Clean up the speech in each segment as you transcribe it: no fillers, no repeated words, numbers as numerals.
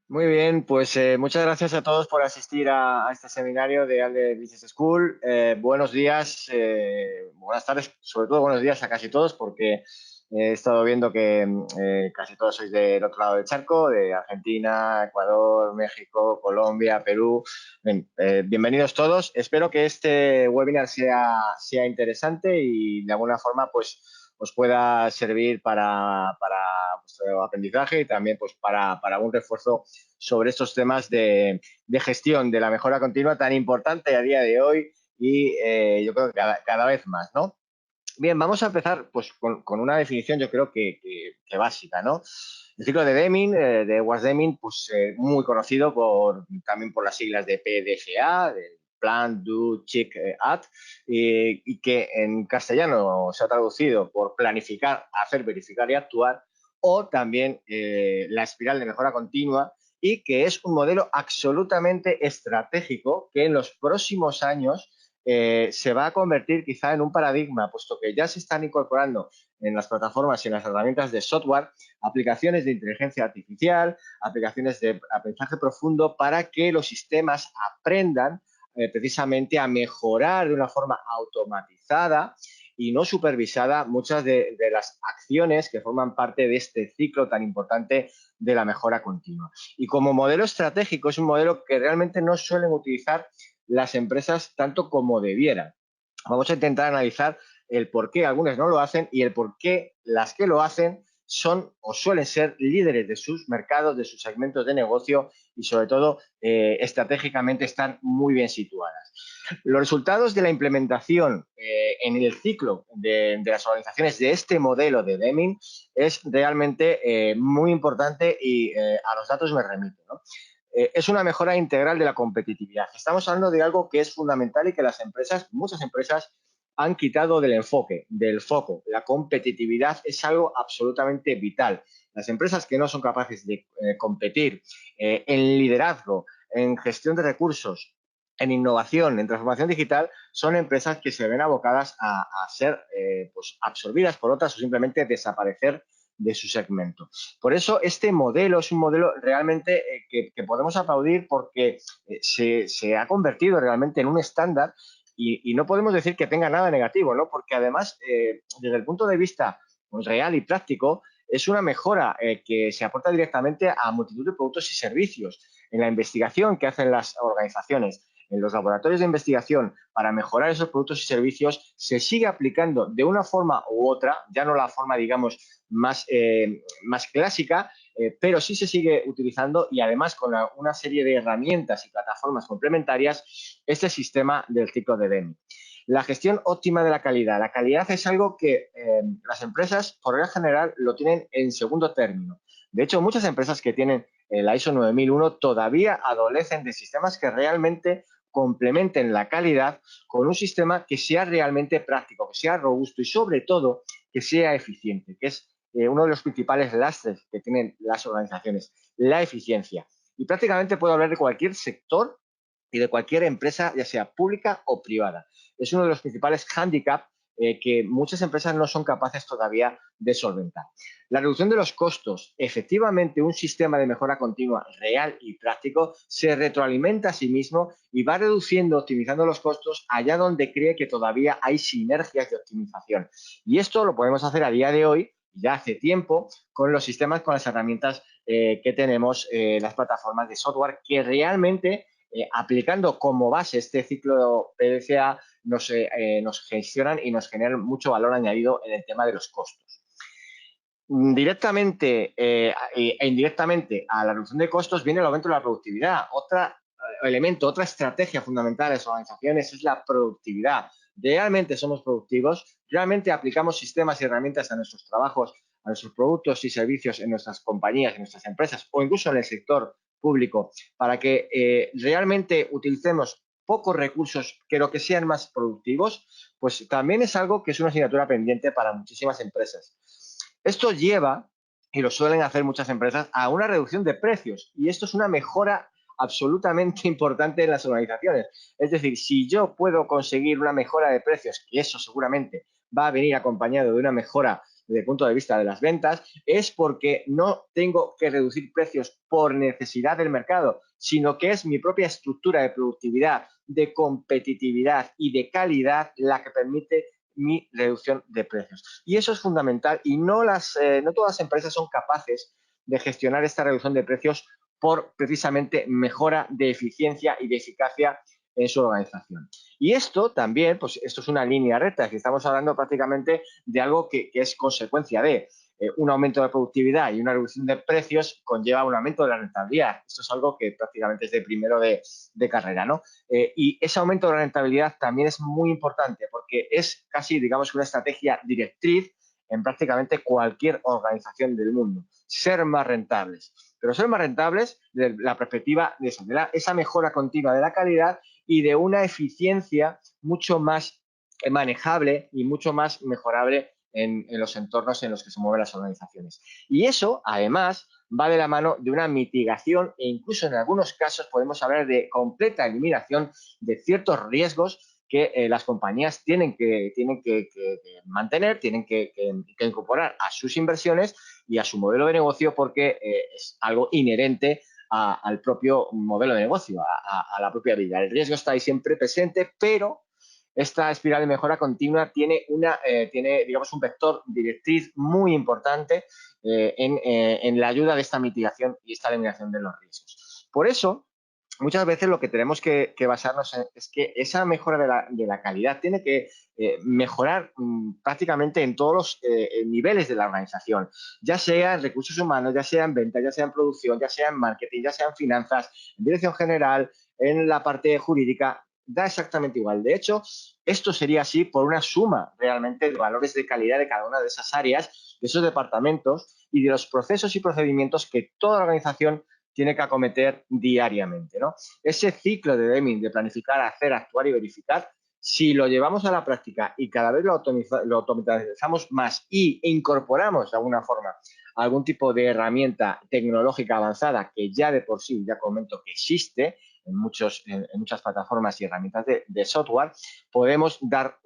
Muy bien, pues muchas gracias a todos por asistir a este seminario de ALDE Business School. Buenos días, buenas tardes, sobre todo buenos días a casi todos, porque he estado viendo que casi todos sois del otro lado del charco, de Argentina, Ecuador, México, Colombia, Perú. Bien, bienvenidos todos. Espero que este webinar sea interesante y de alguna forma pues os pueda servir para vuestro aprendizaje y también pues para un refuerzo sobre estos temas de gestión de la mejora continua tan importante a día de hoy y yo creo que cada vez más, ¿no? Bien, vamos a empezar pues, con una definición yo creo que básica, ¿no? El ciclo de Deming, de Edwards Deming, pues muy conocido también por las siglas de PDCA, de Plan, Do, Check, Act, y que en castellano se ha traducido por planificar, hacer, verificar y actuar, o también la espiral de mejora continua, y que es un modelo absolutamente estratégico que en los próximos años se va a convertir quizá en un paradigma, puesto que ya se están incorporando en las plataformas y en las herramientas de software aplicaciones de inteligencia artificial, aplicaciones de aprendizaje profundo para que los sistemas aprendan precisamente a mejorar de una forma automatizada y no supervisada muchas de las acciones que forman parte de este ciclo tan importante de la mejora continua. Y como modelo estratégico es un modelo que realmente no suelen utilizar las empresas tanto como debieran. Vamos a intentar analizar el por qué algunas no lo hacen y el por qué las que lo hacen son o suelen ser líderes de sus mercados, de sus segmentos de negocio y sobre todo estratégicamente están muy bien situadas. Los resultados de la implementación en el ciclo de las organizaciones de este modelo de Deming es realmente muy importante y a los datos me remito, ¿no? Es una mejora integral de la competitividad. Estamos hablando de algo que es fundamental y que las empresas, muchas empresas, han quitado del enfoque, del foco. La competitividad es algo absolutamente vital. Las empresas que no son capaces de competir en liderazgo, en gestión de recursos, en innovación, en transformación digital, son empresas que se ven abocadas a ser pues absorbidas por otras o simplemente desaparecer de su segmento. Por eso este modelo es un modelo realmente que podemos aplaudir porque se ha convertido realmente en un estándar y no podemos decir que tenga nada negativo, ¿no? Porque además, desde el punto de vista pues, real y práctico, es una mejora que se aporta directamente a multitud de productos y servicios en la investigación que hacen las organizaciones, en los laboratorios de investigación para mejorar esos productos y servicios, se sigue aplicando de una forma u otra, ya no la forma, digamos, más clásica, pero sí se sigue utilizando y además con una serie de herramientas y plataformas complementarias este sistema del ciclo de Deming. La gestión óptima de la calidad. La calidad es algo que las empresas, por regla general, lo tienen en segundo término. De hecho, muchas empresas que tienen la ISO 9001 todavía adolecen de sistemas que realmente complementen la calidad con un sistema que sea realmente práctico, que sea robusto y sobre todo que sea eficiente, que es uno de los principales lastres que tienen las organizaciones, la eficiencia. Y prácticamente puedo hablar de cualquier sector y de cualquier empresa, ya sea pública o privada. Es uno de los principales hándicaps que muchas empresas no son capaces todavía de solventar. La reducción de los costos. Efectivamente, un sistema de mejora continua real y práctico se retroalimenta a sí mismo y va reduciendo, optimizando los costos allá donde cree que todavía hay sinergias de optimización. Y esto lo podemos hacer a día de hoy, ya hace tiempo, con los sistemas, con las herramientas que tenemos, las plataformas de software que realmente aplicando como base este ciclo PDCA nos gestionan y nos generan mucho valor añadido en el tema de los costos. Directamente e indirectamente a la reducción de costos viene el aumento de la productividad. Otro elemento, otra estrategia fundamental de las organizaciones es la productividad. Realmente somos productivos, realmente aplicamos sistemas y herramientas a nuestros trabajos, a nuestros productos y servicios en nuestras compañías, en nuestras empresas o incluso en el sector público para que realmente utilicemos pocos recursos, pero que sean más productivos, pues también es algo que es una asignatura pendiente para muchísimas empresas. Esto lleva, y lo suelen hacer muchas empresas, a una reducción de precios. Y esto es una mejora absolutamente importante en las organizaciones. Es decir, si yo puedo conseguir una mejora de precios, que eso seguramente va a venir acompañado de una mejora desde el punto de vista de las ventas, es porque no tengo que reducir precios por necesidad del mercado, sino que es mi propia estructura de productividad, de competitividad y de calidad la que permite mi reducción de precios. Y eso es fundamental y no todas las empresas son capaces de gestionar esta reducción de precios por precisamente mejora de eficiencia y de eficacia en su organización. Y esto también, pues esto es una línea recta, que estamos hablando prácticamente de algo que es consecuencia de un aumento de productividad y una reducción de precios conlleva un aumento de la rentabilidad. Esto es algo que prácticamente es de primero de carrera, ¿no? Y ese aumento de la rentabilidad también es muy importante porque es casi, digamos, una estrategia directriz en prácticamente cualquier organización del mundo. Ser más rentables. Pero ser más rentables desde la perspectiva de esa mejora continua de la calidad y de una eficiencia mucho más manejable y mucho más mejorable en los entornos en los que se mueven las organizaciones. Y eso, además, va de la mano de una mitigación e incluso en algunos casos podemos hablar de completa eliminación de ciertos riesgos que las compañías tienen que mantener, tienen que incorporar a sus inversiones y a su modelo de negocio porque es algo inherente al propio modelo de negocio, a la propia vida. El riesgo está ahí siempre presente, pero esta espiral de mejora continua tiene digamos, un vector directriz muy importante en la ayuda de esta mitigación y esta eliminación de los riesgos. Por eso, muchas veces lo que tenemos que basarnos es que esa mejora de la calidad tiene que mejorar prácticamente en todos los niveles de la organización, ya sea en recursos humanos, ya sea en venta, ya sea en producción, ya sea en marketing, ya sea en finanzas, en dirección general, en la parte jurídica, da exactamente igual. De hecho, esto sería así por una suma realmente de valores de calidad de cada una de esas áreas, de esos departamentos y de los procesos y procedimientos que toda organización tiene que acometer diariamente, ¿no? Ese ciclo de Deming, de planificar, hacer, actuar y verificar, si lo llevamos a la práctica y cada vez lo automatizamos más e incorporamos de alguna forma algún tipo de herramienta tecnológica avanzada que ya de por sí, ya comento que existe en muchas plataformas y herramientas de software, podemos dar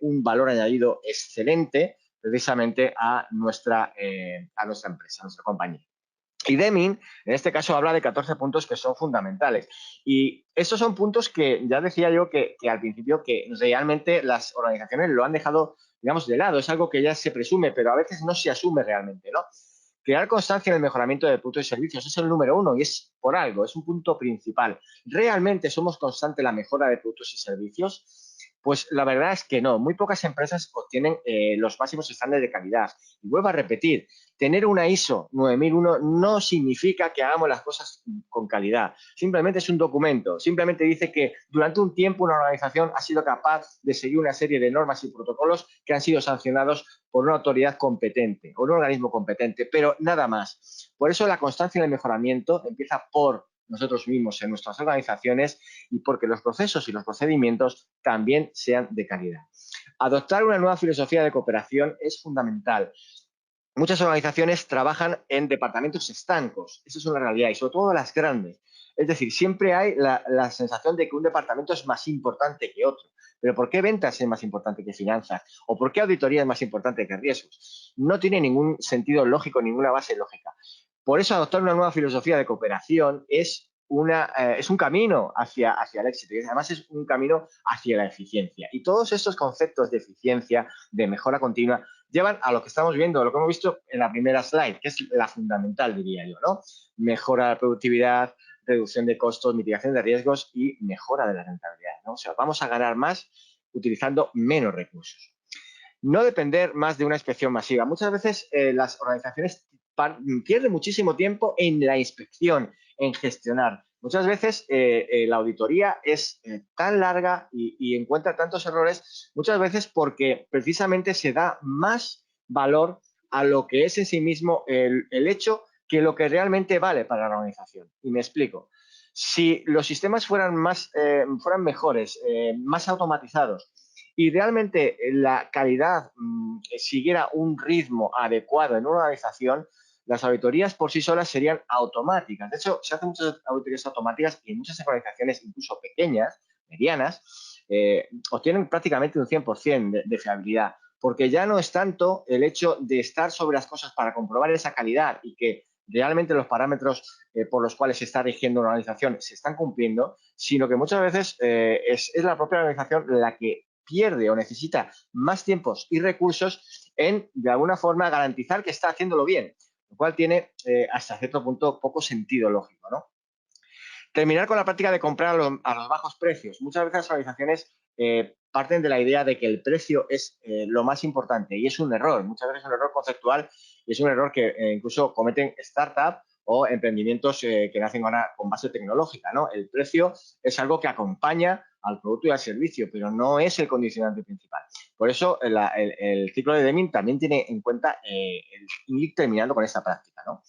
un valor añadido excelente precisamente a nuestra empresa, a nuestra compañía. Y Deming, en este caso, habla de 14 puntos que son fundamentales. Y estos son puntos que ya decía yo que al principio que realmente las organizaciones lo han dejado, digamos, de lado. Es algo que ya se presume, pero a veces no se asume realmente, ¿no? Crear constancia en el mejoramiento de productos y servicios es el número uno y es por algo, es un punto principal. ¿Realmente somos constantes en la mejora de productos y servicios? Pues la verdad es que no. Muy pocas empresas obtienen los máximos estándares de calidad. Y vuelvo a repetir, tener una ISO 9001 no significa que hagamos las cosas con calidad. Simplemente es un documento. Simplemente dice que durante un tiempo una organización ha sido capaz de seguir una serie de normas y protocolos que han sido sancionados por una autoridad competente o un organismo competente, pero nada más. Por eso la constancia en el mejoramiento empieza por nosotros mismos en nuestras organizaciones y porque los procesos y los procedimientos también sean de calidad. Adoptar una nueva filosofía de cooperación es fundamental. Muchas organizaciones trabajan en departamentos estancos, eso es una realidad, y sobre todo las grandes. Es decir, siempre hay la sensación de que un departamento es más importante que otro. Pero ¿por qué ventas es más importante que finanzas? ¿O por qué auditoría es más importante que riesgos? No tiene ningún sentido lógico, ninguna base lógica. Por eso adoptar una nueva filosofía de cooperación es un camino hacia el éxito y además es un camino hacia la eficiencia. Y todos estos conceptos de eficiencia, de mejora continua, llevan a lo que estamos viendo, lo que hemos visto en la primera slide, que es la fundamental, diría yo, ¿no? Mejora de la productividad, reducción de costos, mitigación de riesgos y mejora de la rentabilidad, ¿no? O sea, vamos a ganar más utilizando menos recursos. No depender más de una inspección masiva. Muchas veces las organizaciones pierden muchísimo tiempo en la inspección, en gestionar. Muchas veces la auditoría es tan larga y encuentra tantos errores, muchas veces porque precisamente se da más valor a lo que es en sí mismo el hecho que lo que realmente vale para la organización. Y me explico. Si los sistemas fueran mejores, más automatizados, y realmente la calidad siguiera un ritmo adecuado en una organización, las auditorías por sí solas serían automáticas. De hecho, se hacen muchas auditorías automáticas y en muchas organizaciones, incluso pequeñas, medianas, obtienen prácticamente un 100% de fiabilidad. porque ya no es tanto el hecho de estar sobre las cosas para comprobar esa calidad y que realmente los parámetros por los cuales se está rigiendo una organización se están cumpliendo, sino que muchas veces es la propia organización la que pierde o necesita más tiempos y recursos en, de alguna forma, garantizar que está haciéndolo bien, lo cual tiene hasta cierto punto poco sentido lógico, ¿no? Terminar con la práctica de comprar a los bajos precios. Muchas veces las organizaciones parten de la idea de que el precio es lo más importante y es un error. Muchas veces es un error conceptual y es un error que incluso cometen startups o emprendimientos que nacen con base tecnológica, ¿no? El precio es algo que acompaña al producto y al servicio, pero no es el condicionante principal. Por eso el ciclo de Deming también tiene en cuenta el ir terminando con esta práctica, ¿no?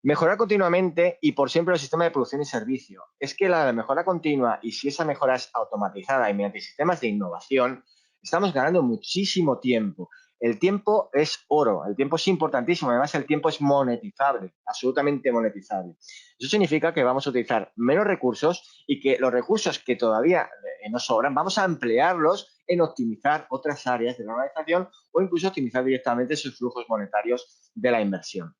Mejorar continuamente y por siempre el sistema de producción y servicio. Es que la mejora continua, y si esa mejora es automatizada y mediante sistemas de innovación, estamos ganando muchísimo tiempo. El tiempo es oro, el tiempo es importantísimo, además el tiempo es monetizable, absolutamente monetizable. Eso significa que vamos a utilizar menos recursos y que los recursos que todavía nos sobran, vamos a emplearlos en optimizar otras áreas de la organización o incluso optimizar directamente sus flujos monetarios de la inversión.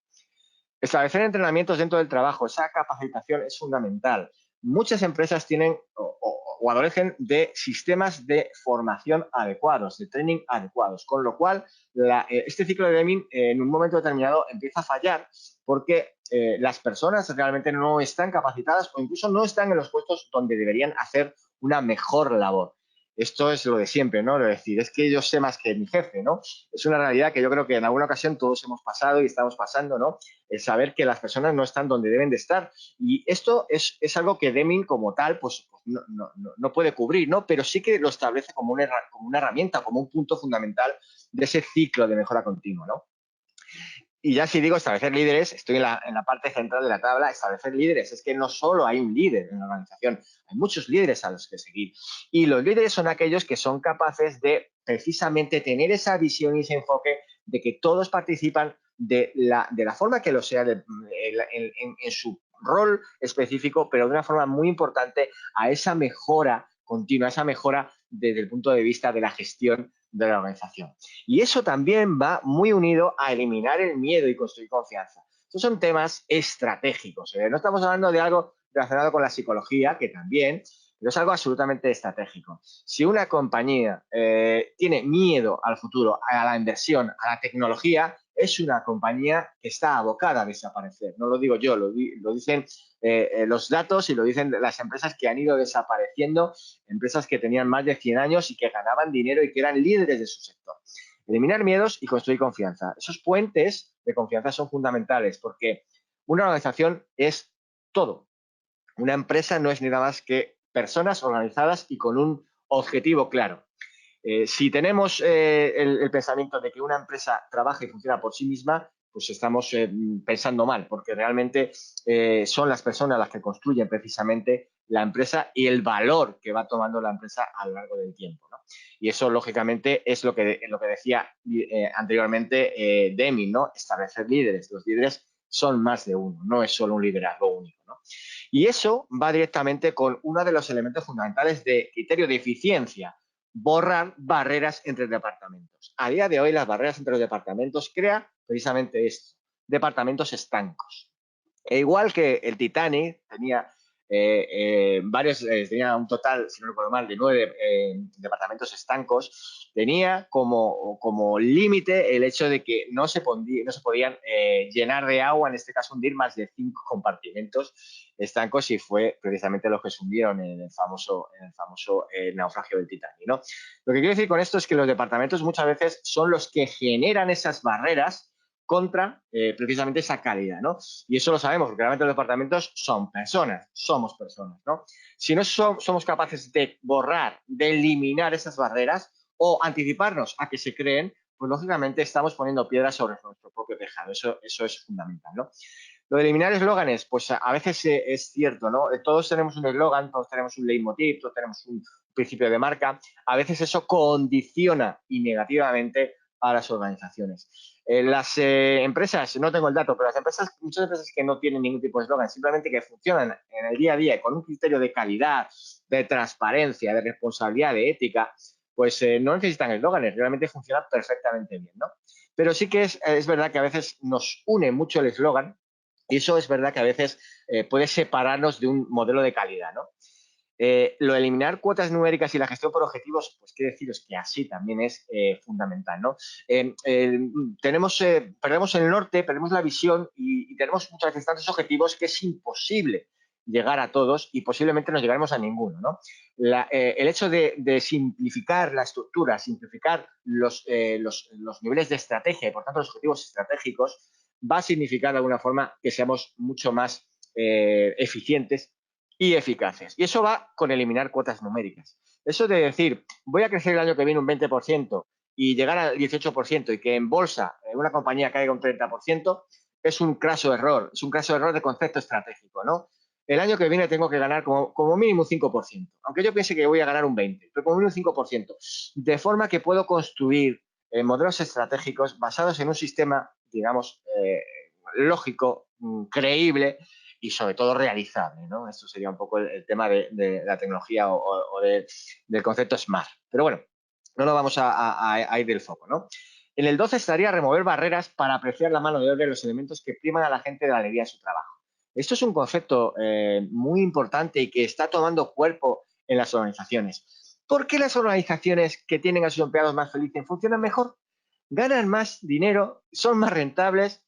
Establecer entrenamientos dentro del trabajo, esa capacitación es fundamental. Muchas empresas tienen o adolecen de sistemas de formación adecuados, de training adecuados, con lo cual este ciclo de Deming en un momento determinado empieza a fallar porque las personas realmente no están capacitadas o incluso no están en los puestos donde deberían hacer una mejor labor. Esto es lo de siempre, ¿no? Es decir, es que yo sé más que mi jefe, ¿no? Es una realidad que yo creo que en alguna ocasión todos hemos pasado y estamos pasando, ¿no? El saber que las personas no están donde deben de estar. Y esto es algo que Deming como tal pues no puede cubrir, ¿no? Pero sí que lo establece como una herramienta, como un punto fundamental de ese ciclo de mejora continua, ¿no? Y ya si digo establecer líderes, estoy en la parte central de la tabla, establecer líderes. Es que no solo hay un líder en la organización, hay muchos líderes a los que seguir. Y los líderes son aquellos que son capaces de precisamente tener esa visión y ese enfoque de que todos participan de la forma que lo sea, en su rol específico, pero de una forma muy importante a esa mejora continua, esa mejora desde el punto de vista de la gestión de la organización. Y eso también va muy unido a eliminar el miedo y construir confianza. Estos son temas estratégicos. No estamos hablando de algo relacionado con la psicología, que también, pero es algo absolutamente estratégico. Si una compañía tiene miedo al futuro, a la inversión, a la tecnología, es una compañía que está abocada a desaparecer. No lo digo yo, lo dicen los datos y lo dicen las empresas que han ido desapareciendo, empresas que tenían más de 100 años y que ganaban dinero y que eran líderes de su sector. Eliminar miedos y construir confianza. Esos puentes de confianza son fundamentales porque una organización es todo. Una empresa no es ni nada más que personas organizadas y con un objetivo claro. Si tenemos el pensamiento de que una empresa trabaja y funciona por sí misma, pues estamos pensando mal, porque realmente son las personas las que construyen precisamente la empresa y el valor que va tomando la empresa a lo largo del tiempo, ¿no? Y eso, lógicamente, es lo que decía anteriormente Deming, ¿no? Establecer líderes. Los líderes son más de uno, no es solo un liderazgo único, ¿no? Y eso va directamente con uno de los elementos fundamentales de criterio de eficiencia: borrar barreras entre departamentos. A día de hoy, las barreras entre los departamentos crean precisamente esto: departamentos estancos. E igual que el Titanic tenía un total, si no recuerdo mal, de 9 departamentos estancos, tenía como límite el hecho de que no se podían llenar de agua, en este caso hundir más de 5 compartimentos estancos, y fue precisamente lo que se hundieron en el famoso naufragio del Titanic, ¿no? Lo que quiero decir con esto es que los departamentos muchas veces son los que generan esas barreras contra precisamente esa calidad, ¿no? Y eso lo sabemos, porque realmente los departamentos son personas, somos personas, ¿no? Si no somos capaces de borrar, de eliminar esas barreras o anticiparnos a que se creen, pues lógicamente estamos poniendo piedras sobre nuestro propio tejado. Eso es fundamental, ¿no? Lo de eliminar eslóganes, pues a veces es cierto, ¿no? Todos tenemos un eslogan, todos tenemos un leitmotiv, todos tenemos un principio de marca. A veces eso condiciona y negativamente a las organizaciones. Las empresas, no tengo el dato, pero muchas empresas que no tienen ningún tipo de eslogan, simplemente que funcionan en el día a día con un criterio de calidad, de transparencia, de responsabilidad, de ética, pues no necesitan eslóganes, realmente funcionan perfectamente bien, ¿no? Pero sí que es verdad que a veces nos une mucho el eslogan y eso es verdad que a veces puede separarnos de un modelo de calidad, ¿no? Lo de eliminar cuotas numéricas y la gestión por objetivos, pues qué deciros que así también es fundamental, ¿no? Perdemos el norte, perdemos la visión y tenemos muchas veces tantos objetivos que es imposible llegar a todos y posiblemente no llegaremos a ninguno, ¿no? El hecho de simplificar la estructura, simplificar los niveles de estrategia y por tanto los objetivos estratégicos va a significar de alguna forma que seamos mucho más eficientes y eficaces. Y eso va con eliminar cuotas numéricas. Eso de decir, voy a crecer el año que viene un 20% y llegar al 18% y que en bolsa una compañía caiga un 30%, es un craso error, es un craso error de concepto estratégico, ¿no? El año que viene tengo que ganar como mínimo un 5%, aunque yo piense que voy a ganar un 20%, pero como mínimo un 5%, de forma que puedo construir modelos estratégicos basados en un sistema, digamos, lógico, creíble, y sobre todo realizable, ¿no? Esto sería un poco el tema de la tecnología o del concepto SMART. Pero bueno, no nos vamos a ir del foco, ¿no? En el 12 estaría remover barreras para apreciar la mano de obra y los elementos que priman a la gente de la alegría en su trabajo. Esto es un concepto muy importante y que está tomando cuerpo en las organizaciones. ¿Por qué las organizaciones que tienen a sus empleados más felices funcionan mejor? Ganan más dinero, son más rentables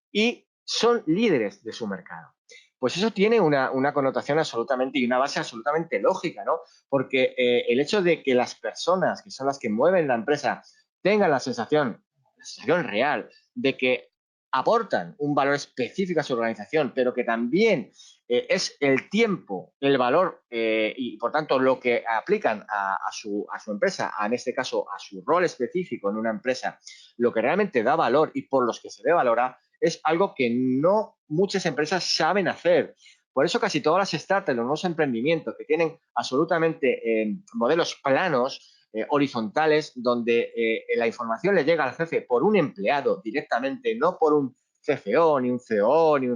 y son líderes de su mercado. Pues eso tiene una connotación absolutamente y una base absolutamente lógica, ¿no? Porque el hecho de que las personas, que son las que mueven la empresa, tengan la sensación real de que aportan un valor específico a su organización, pero que también es el tiempo, el valor y, por tanto, lo que aplican a su empresa, en este caso, a su rol específico en una empresa, lo que realmente da valor y por los que se le valora, es algo que no muchas empresas saben hacer. Por eso casi todas las startups, los nuevos emprendimientos que tienen absolutamente modelos planos, horizontales, donde la información le llega al jefe por un empleado directamente, no por un CFO, ni un CEO, ni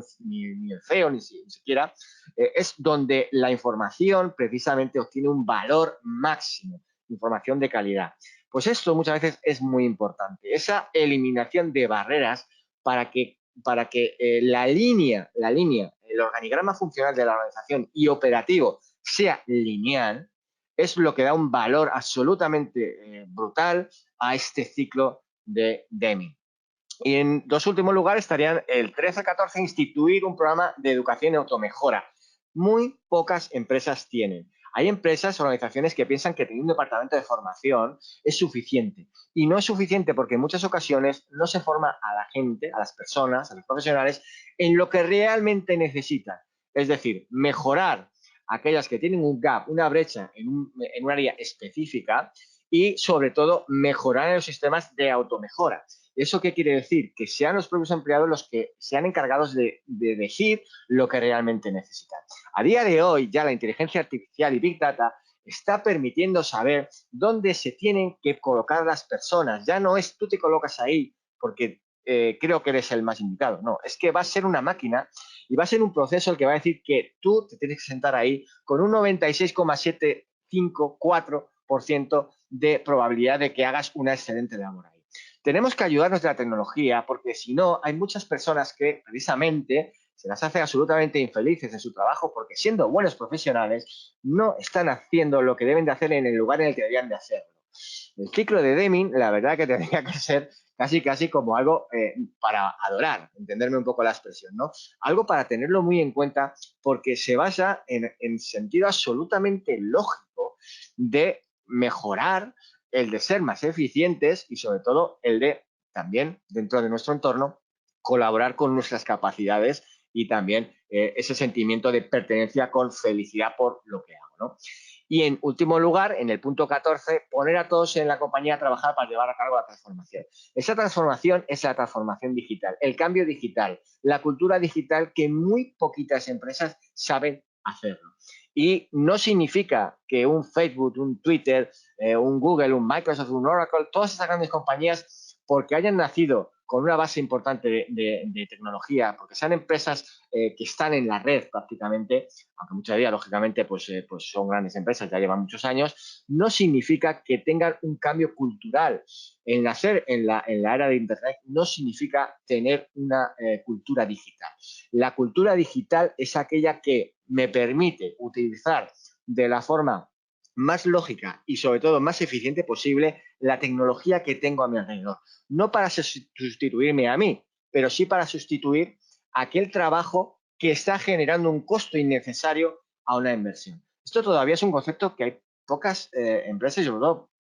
el CEO, ni siquiera, es donde la información precisamente obtiene un valor máximo, información de calidad. Pues esto muchas veces es muy importante, esa eliminación de barreras para que la línea, el organigrama funcional de la organización y operativo sea lineal, es lo que da un valor absolutamente brutal a este ciclo de Deming. Y en dos últimos lugares estarían el 13-14, instituir un programa de educación y automejora. Muy pocas empresas tienen. Hay empresas, organizaciones que piensan que tener un departamento de formación es suficiente. Y no es suficiente porque en muchas ocasiones no se forma a la gente, a las personas, a los profesionales, en lo que realmente necesitan. Es decir, mejorar aquellas que tienen un gap, una brecha en un área específica y, sobre todo, mejorar en los sistemas de automejora. ¿Eso qué quiere decir? Que sean los propios empleados los que sean encargados de elegir lo que realmente necesitan. A día de hoy, ya la inteligencia artificial y Big Data está permitiendo saber dónde se tienen que colocar las personas. Ya no es tú te colocas ahí porque creo que eres el más indicado. No, es que va a ser una máquina y va a ser un proceso el que va a decir que tú te tienes que sentar ahí con un 96,754% de probabilidad de que hagas una excelente labor ahí. Tenemos que ayudarnos de la tecnología porque si no, hay muchas personas que precisamente se las hace absolutamente infelices en su trabajo porque siendo buenos profesionales no están haciendo lo que deben de hacer en el lugar en el que deberían de hacerlo. El ciclo de Deming, la verdad que tendría que ser casi como algo para adorar, entenderme un poco la expresión, ¿no? Algo para tenerlo muy en cuenta porque se basa en sentido absolutamente lógico de mejorar, el de ser más eficientes y sobre todo el de también dentro de nuestro entorno colaborar con nuestras capacidades y también ese sentimiento de pertenencia con felicidad por lo que hago, ¿no? Y en último lugar, en el punto 14, poner a todos en la compañía a trabajar para llevar a cabo la transformación. Esa transformación es la transformación digital, el cambio digital, la cultura digital que muy poquitas empresas saben hacerlo. Y no significa que un Facebook, un Twitter, un Google, un Microsoft, un Oracle, todas esas grandes compañías, porque hayan nacido con una base importante de tecnología, porque sean empresas que están en la red prácticamente, aunque muchas de ellas, lógicamente, pues son grandes empresas, ya llevan muchos años, no significa que tengan un cambio cultural. El nacer en la era de Internet no significa tener una cultura digital. La cultura digital es aquella que me permite utilizar de la forma más lógica y sobre todo más eficiente posible la tecnología que tengo a mi alrededor. No para sustituirme a mí, pero sí para sustituir aquel trabajo que está generando un costo innecesario a una inversión. Esto todavía es un concepto que hay pocas empresas y sobre todo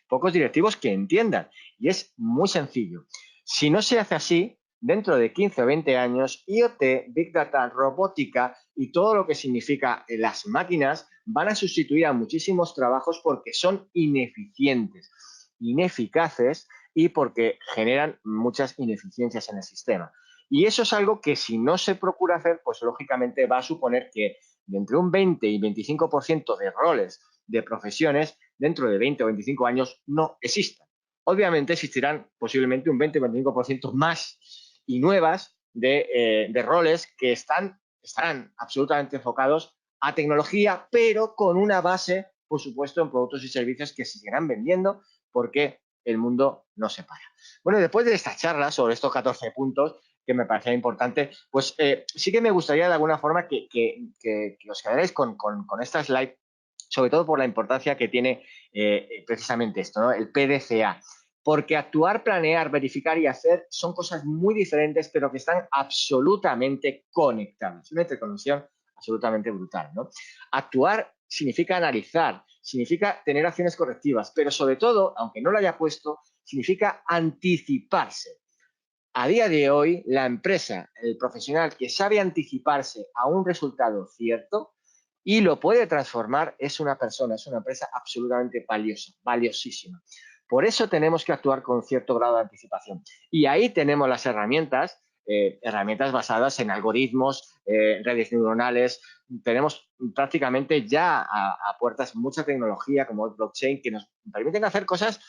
pocos directivos que entiendan. Y es muy sencillo. Si no se hace así, dentro de 15 o 20 años, IoT, Big Data, robótica y todo lo que significa las máquinas van a sustituir a muchísimos trabajos porque son ineficientes, ineficaces y porque generan muchas ineficiencias en el sistema. Y eso es algo que si no se procura hacer, pues lógicamente va a suponer que de entre un 20 y 25% de roles, de profesiones, dentro de 20 o 25 años no existan. Obviamente existirán posiblemente un 20 o 25% más y nuevas de roles que estarán absolutamente enfocados a tecnología, pero con una base, por supuesto, en productos y servicios que se seguirán vendiendo porque el mundo no se para. Bueno, después de esta charla sobre estos 14 puntos, que me parecía importante, pues sí que me gustaría de alguna forma que os quedaréis con esta slide, sobre todo por la importancia que tiene precisamente esto, ¿no? El PDCA. Porque actuar, planear, verificar y hacer son cosas muy diferentes, pero que están absolutamente conectadas. Una interconexión absolutamente brutal, ¿no? Actuar significa analizar, significa tener acciones correctivas, pero sobre todo, aunque no lo haya puesto, significa anticiparse. A día de hoy, la empresa, el profesional que sabe anticiparse a un resultado cierto y lo puede transformar, es una persona, es una empresa absolutamente valiosa, valiosísima. Por eso tenemos que actuar con cierto grado de anticipación. Y ahí tenemos las herramientas, herramientas basadas en algoritmos, redes neuronales. Tenemos prácticamente ya a puertas mucha tecnología como el blockchain que nos permiten hacer cosas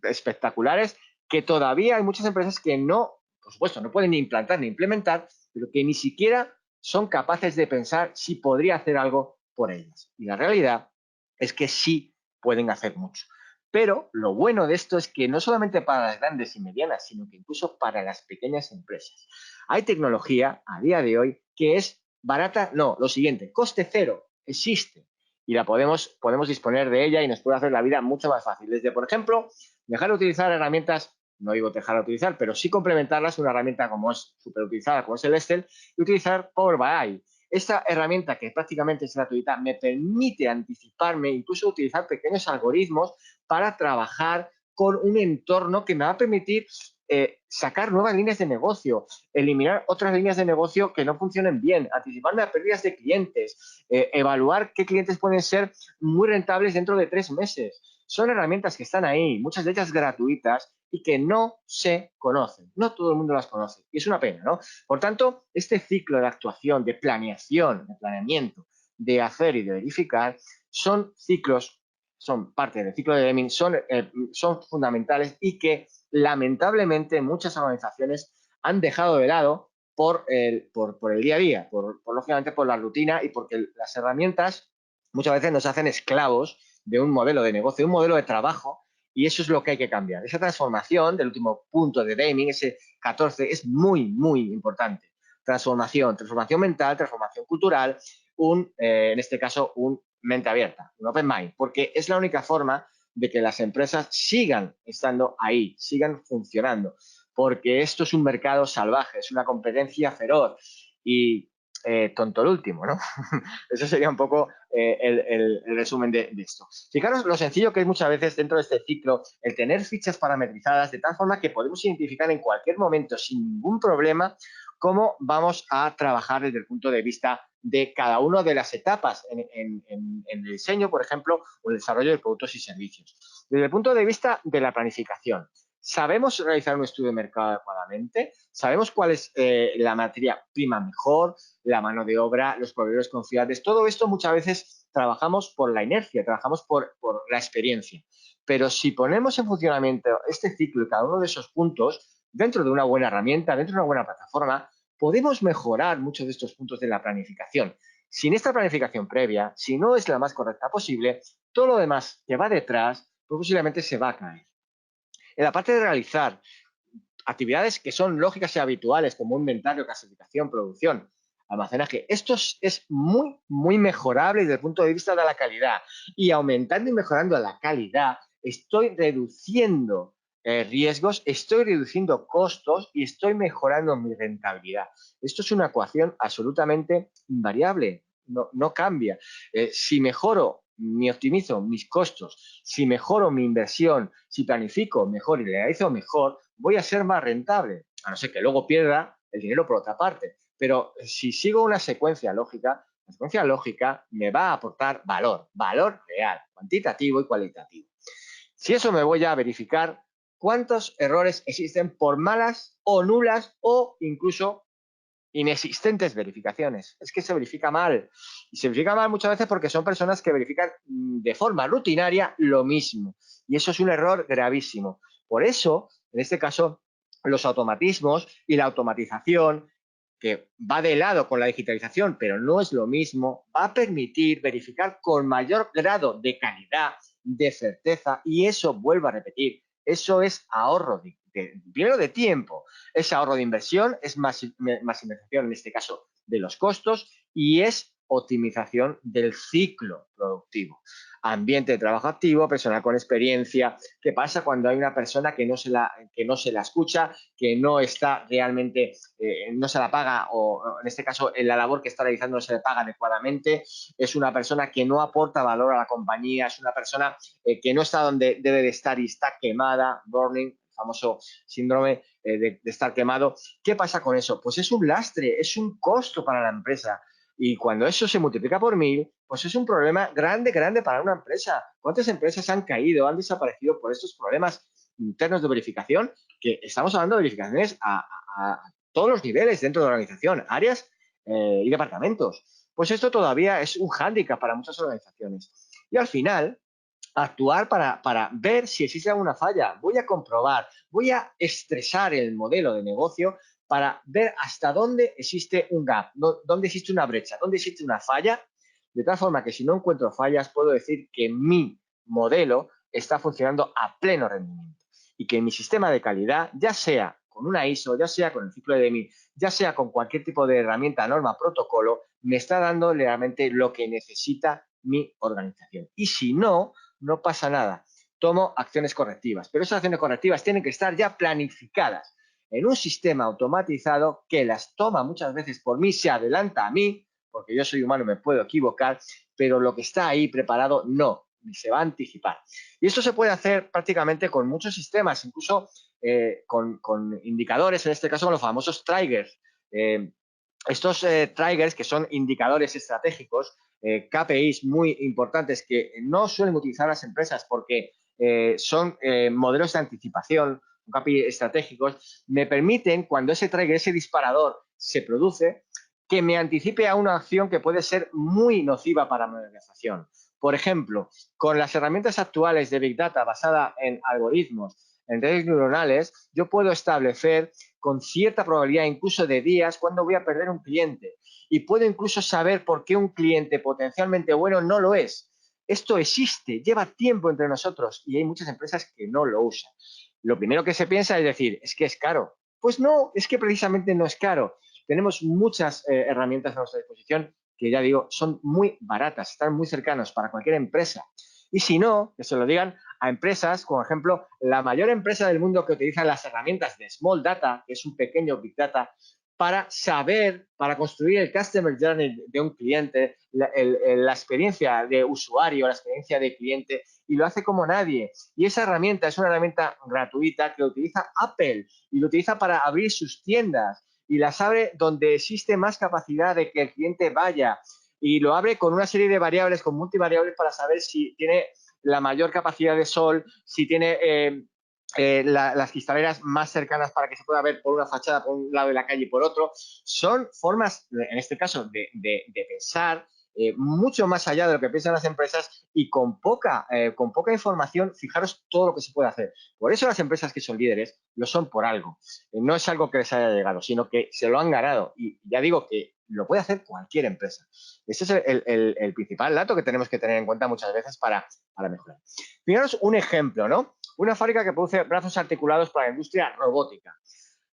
espectaculares que todavía hay muchas empresas que no, por supuesto, no pueden ni implantar ni implementar, pero que ni siquiera son capaces de pensar si podría hacer algo por ellas. Y la realidad es que sí pueden hacer mucho. Pero lo bueno de esto es que no solamente para las grandes y medianas, sino que incluso para las pequeñas empresas. Hay tecnología a día de hoy que es barata, no, lo siguiente, coste cero, existe. Y la podemos disponer de ella y nos puede hacer la vida mucho más fácil. Desde, por ejemplo, dejar de utilizar herramientas, no digo dejar de utilizar, pero sí complementarlas, una herramienta como es súper utilizada, como es el Excel, y utilizar Power BI. Esta herramienta, que prácticamente es gratuita, me permite anticiparme, incluso utilizar pequeños algoritmos para trabajar con un entorno que me va a permitir sacar nuevas líneas de negocio, eliminar otras líneas de negocio que no funcionen bien, anticiparme a pérdidas de clientes, evaluar qué clientes pueden ser muy rentables dentro de 3 meses. Son herramientas que están ahí, muchas de ellas gratuitas y que no se conocen. No todo el mundo las conoce y es una pena, ¿no? Por tanto, este ciclo de actuación, de planeación, de planeamiento, de hacer y de verificar, son ciclos, son parte del ciclo de Deming, son fundamentales y que lamentablemente muchas organizaciones han dejado de lado por el día a día, lógicamente por la rutina y porque las herramientas muchas veces nos hacen esclavos de un modelo de negocio, de un modelo de trabajo, y eso es lo que hay que cambiar. Esa transformación del último punto de Deming, ese 14, es muy, muy importante. Transformación mental, transformación cultural, en este caso, un mente abierta, un open mind, porque es la única forma de que las empresas sigan estando ahí, sigan funcionando, porque esto es un mercado salvaje, es una competencia feroz y tonto el último, ¿no? Eso sería un poco el resumen de esto. Fijaros lo sencillo que es muchas veces dentro de este ciclo el tener fichas parametrizadas de tal forma que podemos identificar en cualquier momento sin ningún problema cómo vamos a trabajar desde el punto de vista de cada una de las etapas en el diseño, por ejemplo, o el desarrollo de productos y servicios. Desde el punto de vista de la planificación, ¿sabemos realizar un estudio de mercado adecuadamente? ¿Sabemos cuál es la materia prima mejor, la mano de obra, los proveedores confiables? Todo esto muchas veces trabajamos por la inercia, trabajamos por la experiencia. Pero si ponemos en funcionamiento este ciclo y cada uno de esos puntos, dentro de una buena herramienta, dentro de una buena plataforma, podemos mejorar muchos de estos puntos de la planificación. Sin esta planificación previa, si no es la más correcta posible, todo lo demás que va detrás, pues posiblemente se va a caer. En la parte de realizar actividades que son lógicas y habituales, como inventario, clasificación, producción, almacenaje, esto es muy, muy mejorable desde el punto de vista de la calidad. Y aumentando y mejorando la calidad, estoy reduciendo riesgos, estoy reduciendo costos y estoy mejorando mi rentabilidad. Esto es una ecuación absolutamente invariable, no cambia. Si mejoro, me optimizo mis costos, si mejoro mi inversión, si planifico mejor y realizo mejor, voy a ser más rentable, a no ser que luego pierda el dinero por otra parte. Pero si sigo una secuencia lógica, la secuencia lógica me va a aportar valor, valor real, cuantitativo y cualitativo. Si eso me voy a verificar cuántos errores existen por malas o nulas o incluso inexistentes verificaciones. Es que se verifica mal. Y se verifica mal muchas veces porque son personas que verifican de forma rutinaria lo mismo. Y eso es un error gravísimo. Por eso, en este caso, los automatismos y la automatización, que va de lado con la digitalización, pero no es lo mismo, va a permitir verificar con mayor grado de calidad, de certeza, y eso, vuelvo a repetir, eso es ahorro primero de tiempo, es ahorro de inversión, es maximización en este caso de los costos y es optimización del ciclo productivo. Ambiente de trabajo activo, personal con experiencia. ¿Qué pasa cuando hay una persona que no se la escucha, que no está realmente, no se la paga o en este caso en la labor que está realizando no se le paga adecuadamente? Es una persona que no aporta valor a la compañía, es una persona que no está donde debe de estar y está quemada, burning, el famoso síndrome de estar quemado. ¿Qué pasa con eso? Pues es un lastre, es un costo para la empresa. Y cuando eso se multiplica por 1000, pues es un problema grande, grande para una empresa. ¿Cuántas empresas han caído, han desaparecido por estos problemas internos de verificación? Que estamos hablando de verificaciones a todos los niveles dentro de la organización, áreas y departamentos. Pues esto todavía es un hándicap para muchas organizaciones. Y al final, actuar para ver si existe alguna falla. Voy a comprobar, voy a estresar el modelo de negocio para ver hasta dónde existe un gap, dónde existe una brecha, dónde existe una falla, de tal forma que si no encuentro fallas, puedo decir que mi modelo está funcionando a pleno rendimiento y que mi sistema de calidad, ya sea con una ISO, ya sea con el ciclo de DEMI, ya sea con cualquier tipo de herramienta, norma, protocolo, me está dando realmente lo que necesita mi organización. Y si no, no pasa nada. Tomo acciones correctivas, pero esas acciones correctivas tienen que estar ya planificadas en un sistema automatizado que las toma muchas veces por mí, se adelanta a mí, porque yo soy humano y me puedo equivocar, pero lo que está ahí preparado no, ni se va a anticipar. Y esto se puede hacer prácticamente con muchos sistemas, incluso con indicadores, en este caso con los famosos triggers. Estos triggers, que son indicadores estratégicos, KPIs muy importantes que no suelen utilizar las empresas porque son modelos de anticipación, KPIs estratégicos, me permiten, cuando ese trigger, ese disparador se produce, que me anticipe a una acción que puede ser muy nociva para mi organización. Por ejemplo, con las herramientas actuales de Big Data basada en algoritmos, en redes neuronales, yo puedo establecer con cierta probabilidad, incluso de días, cuándo voy a perder un cliente. Y puedo incluso saber por qué un cliente potencialmente bueno no lo es. Esto existe, lleva tiempo entre nosotros y hay muchas empresas que no lo usan. Lo primero que se piensa es decir, es que es caro. Pues no, es que precisamente no es caro. Tenemos muchas herramientas a nuestra disposición que, ya digo, son muy baratas, están muy cercanos para cualquier empresa. Y si no, que se lo digan a empresas, como ejemplo, la mayor empresa del mundo que utiliza las herramientas de Small Data, que es un pequeño Big Data, para saber, para construir el Customer Journey de un cliente, la experiencia de usuario, la experiencia de cliente, y lo hace como nadie. Y esa herramienta es una herramienta gratuita que lo utiliza Apple y lo utiliza para abrir sus tiendas y las abre donde existe más capacidad de que el cliente vaya y lo abre con una serie de variables, con multivariables para saber si tiene la mayor capacidad de sol, si tiene las cristaleras más cercanas para que se pueda ver por una fachada, por un lado de la calle y por otro. Son formas, en este caso, de pensar mucho más allá de lo que piensan las empresas y con poca información, fijaros todo lo que se puede hacer. Por eso las empresas que son líderes lo son por algo. No es algo que les haya llegado, sino que se lo han ganado. Y ya digo que lo puede hacer cualquier empresa. Ese es el principal dato que tenemos que tener en cuenta muchas veces para mejorar. Fijaros un ejemplo, ¿no? Una fábrica que produce brazos articulados para la industria robótica.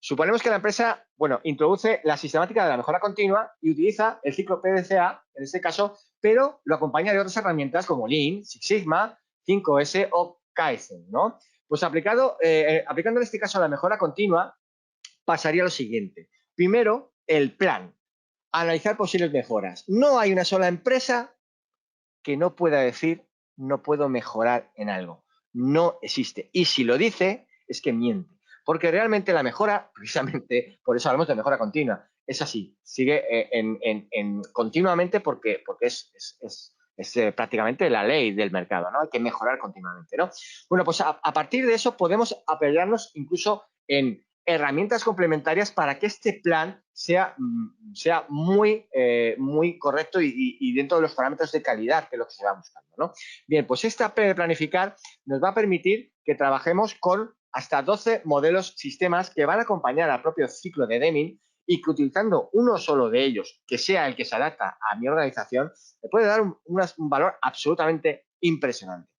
Suponemos que la empresa, bueno, introduce la sistemática de la mejora continua y utiliza el ciclo PDCA, en este caso, pero lo acompaña de otras herramientas como Lean, Six Sigma, 5S o Kaizen, ¿no? Pues aplicando en este caso la mejora continua, pasaría lo siguiente. Primero, el plan, analizar posibles mejoras. No hay una sola empresa que no pueda decir no puedo mejorar en algo. No existe. Y si lo dice, es que miente. Porque realmente la mejora, precisamente, por eso hablamos de mejora continua, es así. Sigue continuamente porque es prácticamente la ley del mercado, ¿no? Hay que mejorar continuamente, ¿no? Bueno, pues a partir de eso podemos apoyarnos incluso en herramientas complementarias para que este plan sea muy correcto y dentro de los parámetros de calidad que es lo que se va buscando, ¿no? Bien, pues esta planificar nos va a permitir que trabajemos con hasta 12 modelos sistemas que van a acompañar al propio ciclo de Deming y que utilizando uno solo de ellos, que sea el que se adapta a mi organización, me puede dar un valor absolutamente impresionante.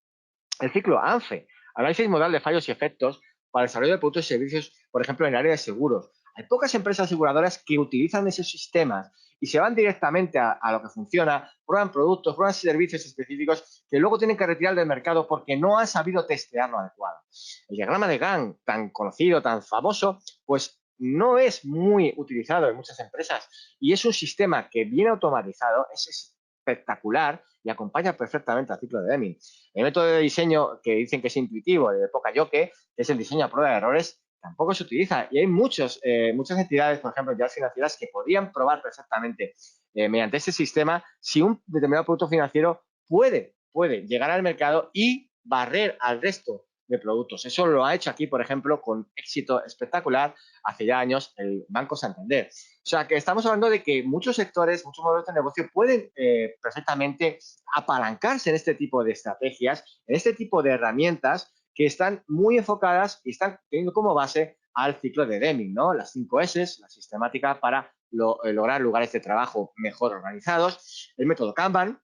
El ciclo ANFE, análisis modal de fallos y efectos para el desarrollo de productos y servicios, por ejemplo, en el área de seguros. Hay pocas empresas aseguradoras que utilizan esos sistemas y se van directamente a lo que funciona, prueban productos, prueban servicios específicos que luego tienen que retirar del mercado porque no han sabido testearlo adecuado. El diagrama de Gantt, tan conocido, tan famoso, pues no es muy utilizado en muchas empresas y es un sistema que bien automatizado es espectacular y acompaña perfectamente al ciclo de Deming. El método de diseño que dicen que es intuitivo, de Poca-Yoke, que es el diseño a prueba de errores, tampoco se utiliza. Y hay muchas entidades, por ejemplo, entidades financieras, que podrían probar perfectamente mediante este sistema si un determinado producto financiero puede llegar al mercado y barrer al resto de productos. Eso lo ha hecho aquí, por ejemplo, con éxito espectacular hace ya años el Banco Santander. O sea, que estamos hablando de que muchos sectores, muchos modelos de negocio pueden perfectamente apalancarse en este tipo de estrategias, en este tipo de herramientas que están muy enfocadas y están teniendo como base al ciclo de Deming, ¿no? Las 5 S, la sistemática para lograr lugares de trabajo mejor organizados, el método Kanban,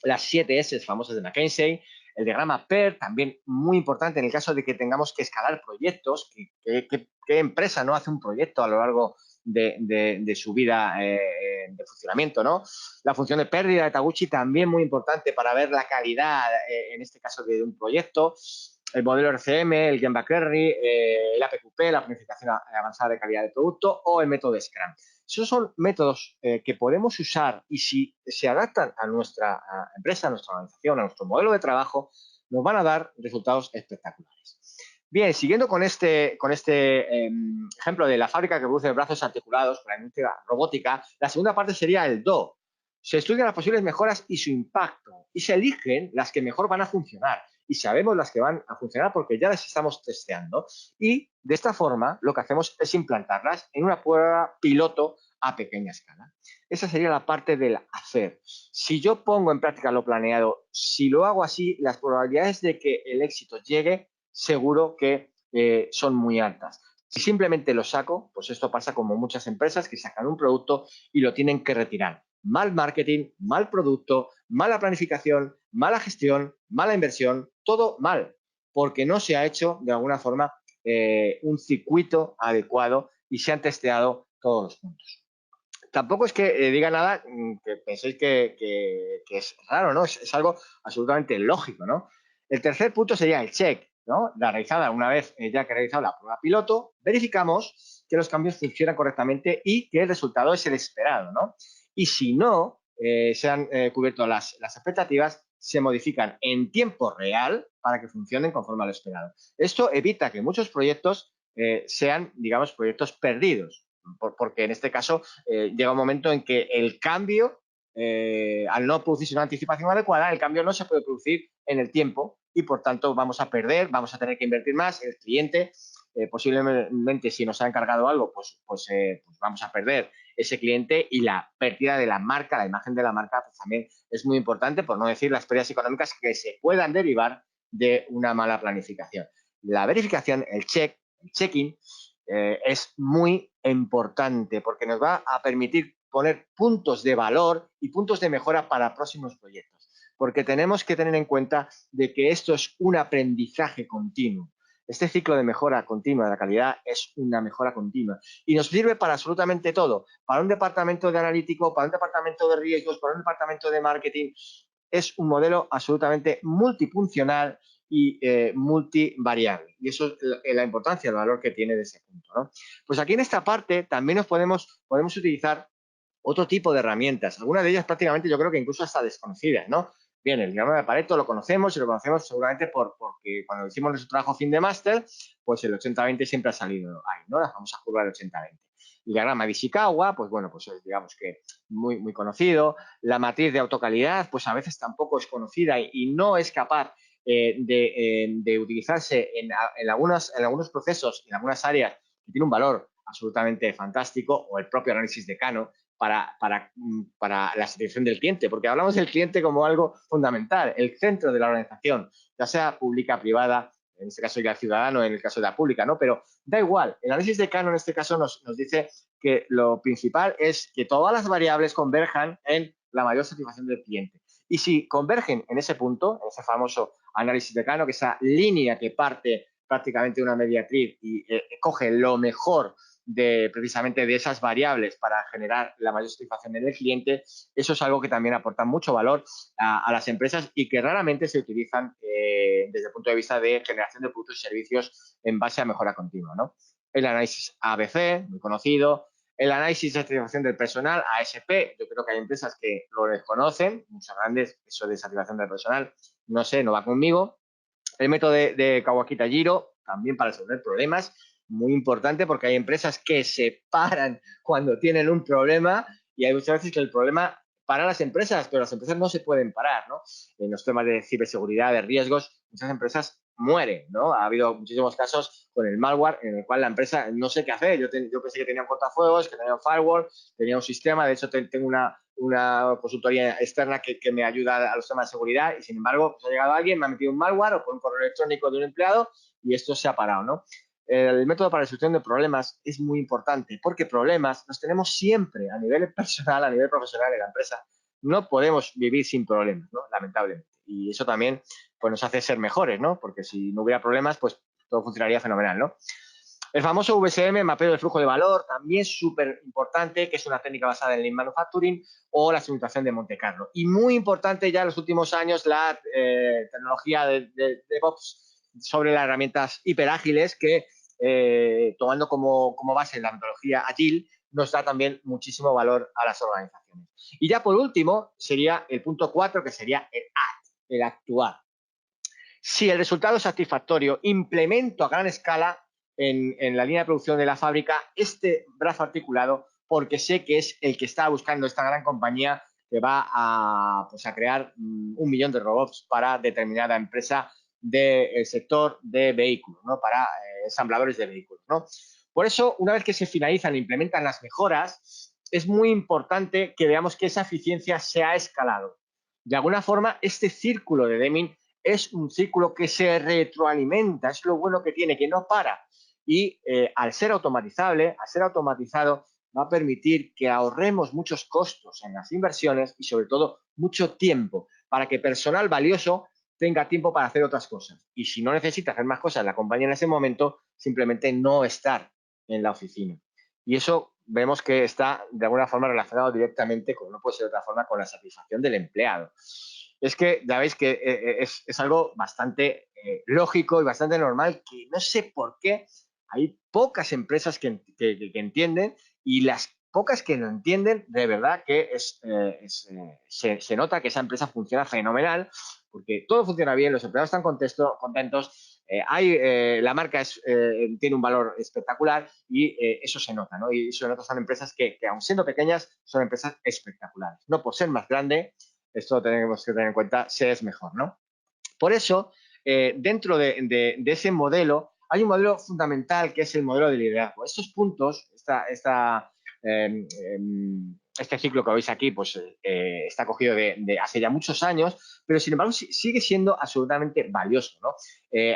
las 7 S famosas de McKinsey, el diagrama PER, también muy importante en el caso de que tengamos que escalar proyectos. ¿Qué empresa no hace un proyecto a lo largo de su vida de funcionamiento, ¿no? La función de pérdida de Taguchi también muy importante para ver la calidad, en este caso, de un proyecto. El modelo RCM, el Gemba Kerry, el APQP, la planificación avanzada de calidad de producto o el método Scrum. Esos son métodos que podemos usar y si se adaptan a nuestra empresa, a nuestra organización, a nuestro modelo de trabajo, nos van a dar resultados espectaculares. Bien, siguiendo con este ejemplo de la fábrica que produce brazos articulados para la industria robótica, la segunda parte sería el DO. Se estudian las posibles mejoras y su impacto y se eligen las que mejor van a funcionar y sabemos las que van a funcionar porque ya las estamos testeando y de esta forma lo que hacemos es implantarlas en una prueba piloto a pequeña escala. Esa sería la parte del hacer. Si yo pongo en práctica lo planeado, si lo hago así, las probabilidades de que el éxito llegue seguro que son muy altas. Si simplemente lo saco, pues esto pasa como muchas empresas que sacan un producto y lo tienen que retirar. Mal marketing, mal producto, mala planificación, mala gestión, mala inversión, todo mal, porque no se ha hecho de alguna forma un circuito adecuado y se han testeado todos los puntos. Tampoco es que diga nada que penséis que es raro, ¿no? Es algo absolutamente lógico, ¿no? El tercer punto sería el check, ¿no? La realizada, una vez ya que he realizado la prueba piloto, verificamos que los cambios funcionan correctamente y que el resultado es el esperado, ¿no? Y si no se han cubierto las expectativas, se modifican en tiempo real para que funcionen conforme a lo esperado. Esto evita que muchos proyectos sean, digamos, proyectos perdidos, porque en este caso llega un momento en que el cambio, al no producirse una anticipación adecuada, el cambio no se puede producir en el tiempo y por tanto vamos a perder, vamos a tener que invertir más, el cliente posiblemente si nos ha encargado algo, pues vamos a perder ese cliente, y la pérdida de la marca, la imagen de la marca, pues también es muy importante, por no decir las pérdidas económicas que se puedan derivar de una mala planificación. La verificación, el checking, es muy importante porque nos va a permitir poner puntos de valor y puntos de mejora para próximos proyectos, porque tenemos que tener en cuenta de que esto es un aprendizaje continuo. Este ciclo de mejora continua de la calidad es una mejora continua y nos sirve para absolutamente todo, para un departamento de analítico, para un departamento de riesgos, para un departamento de marketing. Es un modelo absolutamente multifuncional y multivariable. Y eso es la importancia, el valor que tiene de ese punto, ¿no? Pues aquí en esta parte también podemos utilizar otro tipo de herramientas, algunas de ellas prácticamente yo creo que incluso hasta desconocidas, ¿no? Bien, el diagrama de Pareto lo conocemos y lo conocemos seguramente porque cuando hicimos nuestro trabajo fin de máster, pues el 80-20 siempre ha salido ahí, ¿no? La famosa curva del 80-20. El diagrama de Ishikawa, pues bueno, pues digamos que muy conocido. La matriz de autocalidad, pues a veces tampoco es conocida y no es capaz de utilizarse en algunos procesos, en algunas áreas que tiene un valor absolutamente fantástico, o el propio análisis de Kano, para la satisfacción del cliente, porque hablamos del cliente como algo fundamental, el centro de la organización, ya sea pública, privada, en este caso ya el ciudadano, en el caso de la pública, ¿no? Pero da igual, el análisis de Kano en este caso nos dice que lo principal es que todas las variables converjan en la mayor satisfacción del cliente. Y si convergen en ese punto, en ese famoso análisis de Kano, que esa línea que parte prácticamente de una mediatriz y coge lo mejor precisamente de esas variables para generar la mayor satisfacción en el cliente, eso es algo que también aporta mucho valor a las empresas y que raramente se utilizan desde el punto de vista de generación de productos y servicios en base a mejora continua, ¿no? El análisis ABC, muy conocido. El análisis de satisfacción del personal, ASP, yo creo que hay empresas que lo desconocen, muchas grandes, eso de satisfacción del personal, no sé, no va conmigo. El método de Kawakita-Jiro, también para resolver problemas, muy importante porque hay empresas que se paran cuando tienen un problema y hay muchas veces que el problema para las empresas, pero las empresas no se pueden parar, ¿no? En los temas de ciberseguridad, de riesgos, muchas empresas mueren, ¿no? Ha habido muchísimos casos con el malware en el cual la empresa no sé qué hacer. Yo pensé que tenía un cortafuegos, que tenía un firewall, tenía un sistema, de hecho tengo una consultoría externa que me ayuda a los temas de seguridad y sin embargo pues ha llegado alguien, me ha metido un malware o por un correo electrónico de un empleado y esto se ha parado, ¿no? El método para la resolución de problemas es muy importante porque problemas los tenemos siempre a nivel personal, a nivel profesional en la empresa. No podemos vivir sin problemas, ¿no? Lamentablemente. Y eso también pues, nos hace ser mejores, ¿no? Porque si no hubiera problemas, pues todo funcionaría fenomenal, ¿no? El famoso VSM, mapeo del flujo de valor, también súper importante, que es una técnica basada en Lean Manufacturing, o la simulación de Monte Carlo. Y muy importante ya en los últimos años la tecnología de DevOps sobre las herramientas hiperágiles que, tomando como base la metodología Agile, nos da también muchísimo valor a las organizaciones. Y ya por último, sería el punto 4, que sería el ACT, el actuar. Si el resultado es satisfactorio, implemento a gran escala en la línea de producción de la fábrica este brazo articulado porque sé que es el que está buscando esta gran compañía que va pues a crear 1 millón de robots para determinada empresa del sector de vehículos, ¿no? Para ensambladores de vehículos, ¿no? Por eso, una vez que se finalizan e implementan las mejoras, es muy importante que veamos que esa eficiencia se ha escalado. De alguna forma, este círculo de Deming es un círculo que se retroalimenta, es lo bueno que tiene, que no para. Y al ser automatizable, al ser automatizado, va a permitir que ahorremos muchos costos en las inversiones y sobre todo mucho tiempo para que personal valioso tenga tiempo para hacer otras cosas. Y si no necesita hacer más cosas en la compañía en ese momento, simplemente no estar en la oficina. Y eso vemos que está de alguna forma relacionado directamente, como no puede ser de otra forma, con la satisfacción del empleado. Es que ya veis que es algo bastante lógico y bastante normal, que no sé por qué hay pocas empresas que entienden, y las pocas que no entienden, de verdad que se nota que esa empresa funciona fenomenal, porque todo funciona bien, los empleados están contentos, la marca tiene un valor espectacular y eso se nota, ¿no? Y eso se nota, son empresas que aun siendo pequeñas, son empresas espectaculares. No por ser más grande, esto tenemos que tener en cuenta, se es mejor, ¿no? Por eso, dentro de ese modelo, hay un modelo fundamental que es el modelo de liderazgo. Estos puntos, este ciclo que veis aquí pues, está cogido de hace ya muchos años, pero sin embargo sigue siendo absolutamente valioso, ¿no?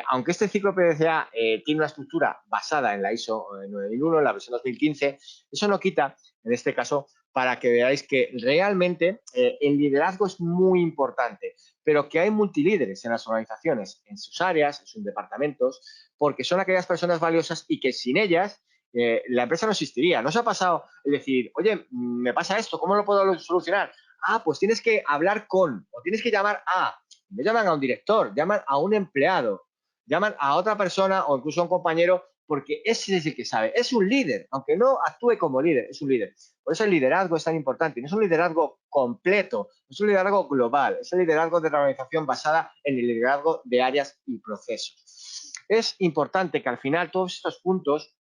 Aunque este ciclo PDCA tiene una estructura basada en la ISO 9001, en la versión 2015, eso no quita, en este caso, para que veáis que realmente el liderazgo es muy importante, pero que hay multilíderes en las organizaciones, en sus áreas, en sus departamentos, porque son aquellas personas valiosas y que sin ellas la empresa no existiría. ¿No os ha pasado el decir, oye, me pasa esto, ¿cómo lo puedo solucionar? Ah, pues tienes que hablar con, o tienes que llamar a, no llaman a un director, llaman a un empleado, llaman a otra persona o incluso a un compañero, porque ese es el que sabe. Es un líder, aunque no actúe como líder, es un líder. Por eso el liderazgo es tan importante. No es un liderazgo completo, no es un liderazgo global, es el liderazgo de la organización basada en el liderazgo de áreas y procesos. Es importante que al final todos estos puntos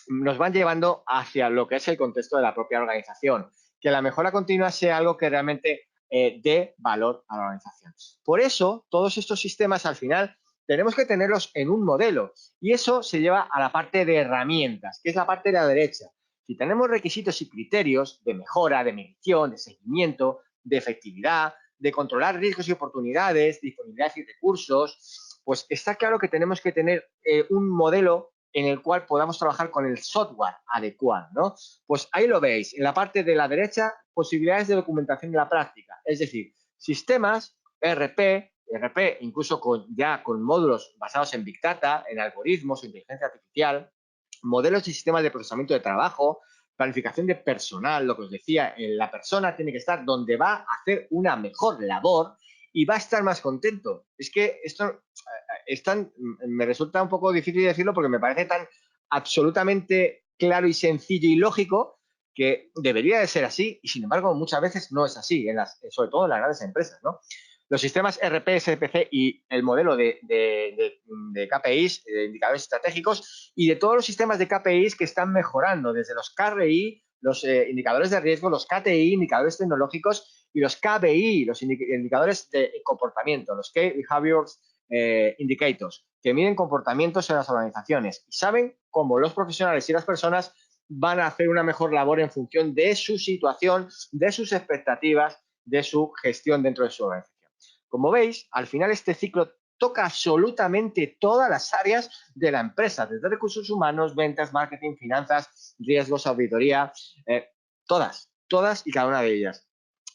nos van llevando hacia lo que es el contexto de la propia organización, que la mejora continua sea algo que realmente dé valor a la organización. Por eso, todos estos sistemas al final tenemos que tenerlos en un modelo y eso se lleva a la parte de herramientas, que es la parte de la derecha. Si tenemos requisitos y criterios de mejora, de medición, de seguimiento, de efectividad, de controlar riesgos y oportunidades, disponibilidad y recursos, pues está claro que tenemos que tener un modelo en el cual podamos trabajar con el software adecuado, ¿no? Pues ahí lo veis, en la parte de la derecha, posibilidades de documentación de la práctica, es decir, sistemas, RP, incluso ya con módulos basados en Big Data, en algoritmos, inteligencia artificial, modelos y sistemas de procesamiento de trabajo, planificación de personal, lo que os decía, la persona tiene que estar donde va a hacer una mejor labor y va a estar más contento. Es que esto me resulta un poco difícil decirlo porque me parece tan absolutamente claro y sencillo y lógico que debería de ser así y sin embargo muchas veces no es así, sobre todo en las grandes empresas, ¿no? Los sistemas RP, SPC y el modelo de KPIs, de indicadores estratégicos, y de todos los sistemas de KPIs que están mejorando, desde los KRI, los indicadores de riesgo, los KTI, indicadores tecnológicos, y los KBI, los indicadores de comportamiento, los Key Behaviors Indicators, que miden comportamientos en las organizaciones y saben cómo los profesionales y las personas van a hacer una mejor labor en función de su situación, de sus expectativas, de su gestión dentro de su organización. Como veis, al final este ciclo toca absolutamente todas las áreas de la empresa, desde recursos humanos, ventas, marketing, finanzas, riesgos, auditoría, todas y cada una de ellas.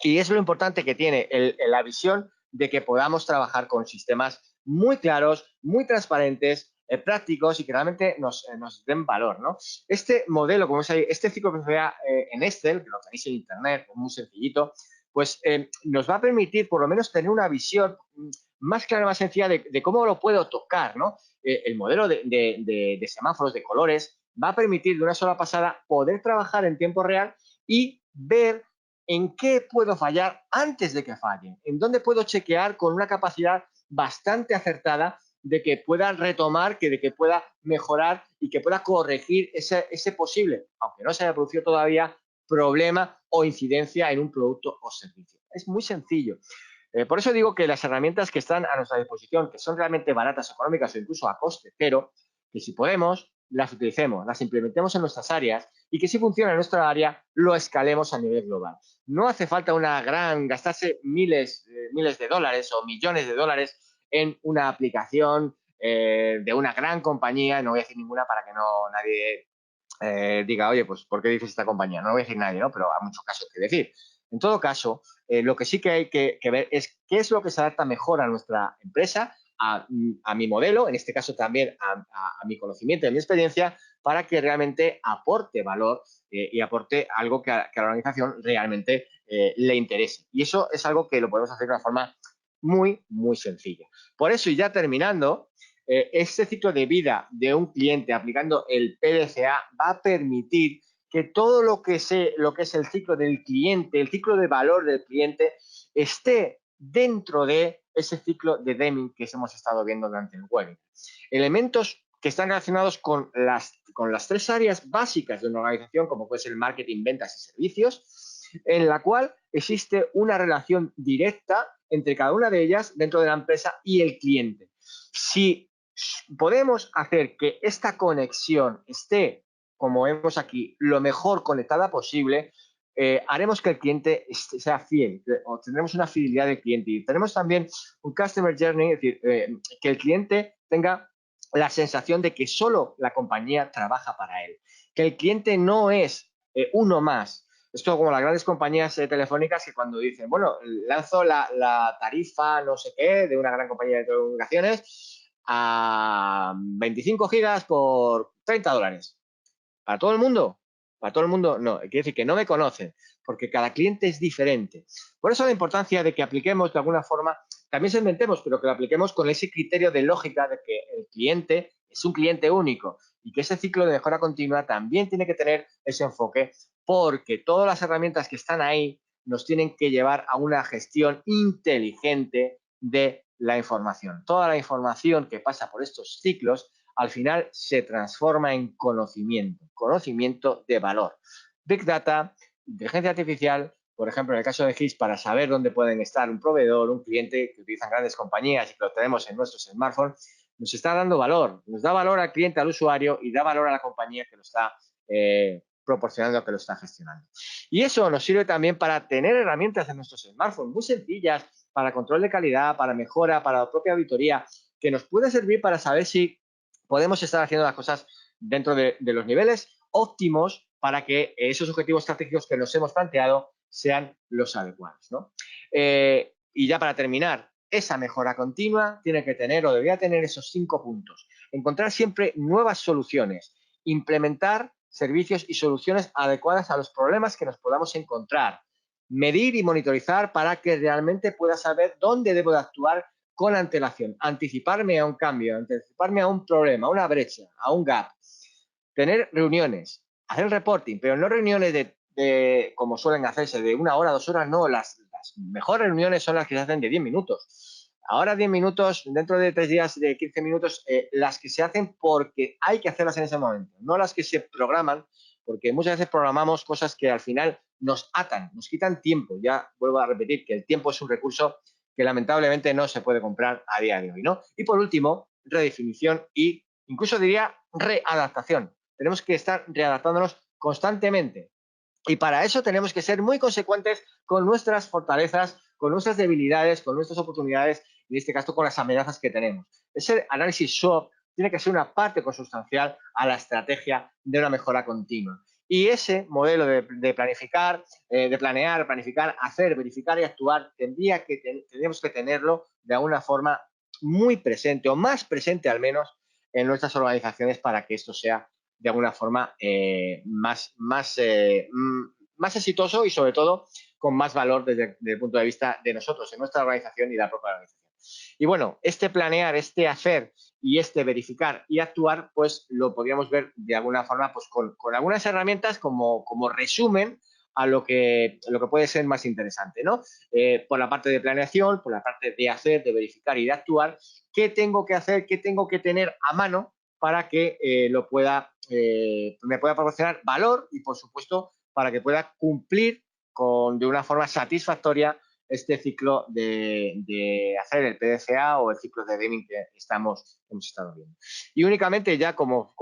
Y es lo importante que tiene la visión de que podamos trabajar con sistemas muy claros, muy transparentes, prácticos y que realmente nos den valor, ¿no? Este modelo, como veis ahí, este ciclo que se vea en Excel, que lo tenéis en internet, es muy sencillito, pues nos va a permitir por lo menos tener una visión más clara, más sencilla de cómo lo puedo tocar, ¿no? El modelo de semáforos, de colores, va a permitir de una sola pasada poder trabajar en tiempo real y ver en qué puedo fallar antes de que fallen, en dónde puedo chequear con una capacidad bastante acertada de que pueda retomar, de que pueda mejorar y que pueda corregir ese posible, aunque no se haya producido todavía, problema o incidencia en un producto o servicio. Es muy sencillo. Por eso digo que las herramientas que están a nuestra disposición, que son realmente baratas, económicas o incluso a coste cero, que si podemos, las utilicemos, las implementemos en nuestras áreas y que si funciona en nuestra área, lo escalemos a nivel global. No hace falta gastarse miles de dólares o millones de dólares en una aplicación de una gran compañía, no voy a decir ninguna para que no nadie diga, oye, pues, ¿por qué dices esta compañía? No lo voy a decir nadie, ¿no? Pero hay muchos casos que decir. En todo caso, lo que sí que hay que ver es qué es lo que se adapta mejor a nuestra empresa, a mi modelo, en este caso también a mi conocimiento y a mi experiencia, para que realmente aporte valor y aporte algo que a la organización realmente le interese. Y eso es algo que lo podemos hacer de una forma muy, muy sencilla. Por eso, y ya terminando, este ciclo de vida de un cliente aplicando el PDCA va a permitir que todo lo que es el ciclo del cliente, el ciclo de valor del cliente, esté dentro de ese ciclo de Deming que hemos estado viendo durante el webinar. Elementos que están relacionados con las tres áreas básicas de una organización, como puede ser el marketing, ventas y servicios, en la cual existe una relación directa entre cada una de ellas dentro de la empresa y el cliente. Si podemos hacer que esta conexión esté como vemos aquí, lo mejor conectada posible, haremos que el cliente sea fiel, o tendremos una fidelidad del cliente. Y tenemos también un customer journey, es decir, que el cliente tenga la sensación de que solo la compañía trabaja para él, que el cliente no es uno más. Esto como las grandes compañías telefónicas que cuando dicen, bueno, lanzo la tarifa no sé qué de una gran compañía de telecomunicaciones a 25 gigas por $30. ¿Para todo el mundo? Para todo el mundo no. Quiere decir que no me conocen, porque cada cliente es diferente. Por eso la importancia de que apliquemos de alguna forma, también segmentemos, pero que lo apliquemos con ese criterio de lógica de que el cliente es un cliente único y que ese ciclo de mejora continua también tiene que tener ese enfoque, porque todas las herramientas que están ahí nos tienen que llevar a una gestión inteligente de la información. Toda la información que pasa por estos ciclos al final se transforma en conocimiento, conocimiento de valor. Big Data, inteligencia artificial, por ejemplo, en el caso de GIS, para saber dónde pueden estar un proveedor, un cliente que utilizan grandes compañías y que lo tenemos en nuestros smartphones, nos está dando valor, nos da valor al cliente, al usuario y da valor a la compañía que lo está proporcionando, que lo está gestionando. Y eso nos sirve también para tener herramientas en nuestros smartphones muy sencillas para control de calidad, para mejora, para la propia auditoría, que nos puede servir para saber si podemos estar haciendo las cosas dentro de los niveles óptimos para que esos objetivos estratégicos que nos hemos planteado sean los adecuados, ¿no? Y ya para terminar, esa mejora continua tiene que tener o debería tener esos 5 puntos. Encontrar siempre nuevas soluciones, implementar servicios y soluciones adecuadas a los problemas que nos podamos encontrar, medir y monitorizar para que realmente pueda saber dónde debo de actuar con antelación, anticiparme a un cambio, anticiparme a un problema, a una brecha, a un gap, tener reuniones, hacer reporting, pero no reuniones como suelen hacerse, de 1 hora, 2 horas, no, las mejores reuniones son las que se hacen de 10 minutos. Ahora 10 minutos, dentro de 3 días de 15 minutos, las que se hacen porque hay que hacerlas en ese momento, no las que se programan, porque muchas veces programamos cosas que al final nos atan, nos quitan tiempo. Ya vuelvo a repetir que el tiempo es un recurso que lamentablemente no se puede comprar a día de hoy, ¿no? Y por último, redefinición e incluso diría readaptación. Tenemos que estar readaptándonos constantemente. Y para eso tenemos que ser muy consecuentes con nuestras fortalezas, con nuestras debilidades, con nuestras oportunidades y en este caso con las amenazas que tenemos. Ese análisis SWOT tiene que ser una parte consustancial a la estrategia de una mejora continua. Y ese modelo de planificar, de planear, planificar, hacer, verificar y actuar, tendríamos que tenerlo de alguna forma muy presente o más presente al menos en nuestras organizaciones para que esto sea de alguna forma más exitoso y sobre todo con más valor desde el punto de vista de nosotros, en nuestra organización y la propia organización. Y bueno, este planear, este hacer y este verificar y actuar, pues lo podríamos ver de alguna forma pues con algunas herramientas como resumen a lo que puede ser más interesante, ¿no? Por la parte de planeación, por la parte de hacer, de verificar y de actuar, ¿qué tengo que hacer, qué tengo que tener a mano para que me pueda proporcionar valor y, por supuesto, para que pueda cumplir de una forma satisfactoria este ciclo de hacer el PDCA o el ciclo de Deming que hemos estado viendo. Y únicamente ya como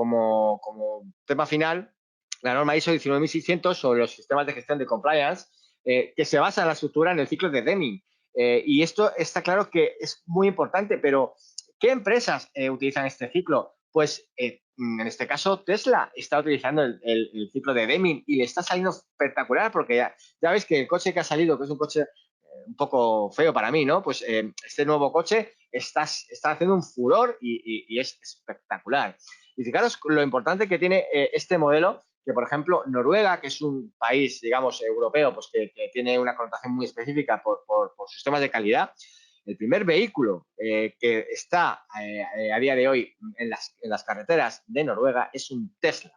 tema final, la norma ISO 19600 sobre los sistemas de gestión de compliance, que se basa en la estructura en el ciclo de Deming. Y esto está claro que es muy importante, pero ¿qué empresas utilizan este ciclo? Pues en este caso Tesla está utilizando el ciclo de Deming y le está saliendo espectacular porque ya veis que el coche que ha salido, que es un coche un poco feo para mí, ¿no? Pues este nuevo coche está haciendo un furor y es espectacular. Y fijaros lo importante que tiene este modelo, que por ejemplo Noruega, que es un país, digamos, europeo, pues que tiene una connotación muy específica por sistemas de calidad, el primer vehículo que está a día de hoy en las carreteras de Noruega es un Tesla.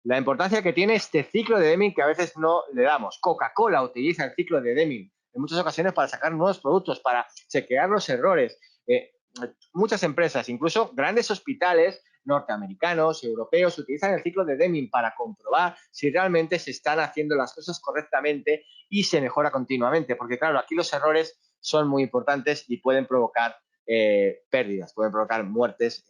La importancia que tiene este ciclo de Deming que a veces no le damos. Coca-Cola utiliza el ciclo de Deming en muchas ocasiones para sacar nuevos productos, para chequear los errores. Muchas empresas, incluso grandes hospitales norteamericanos, europeos, utilizan el ciclo de Deming para comprobar si realmente se están haciendo las cosas correctamente y se mejora continuamente. Porque claro, aquí los errores son muy importantes y pueden provocar pérdidas, pueden provocar muertes.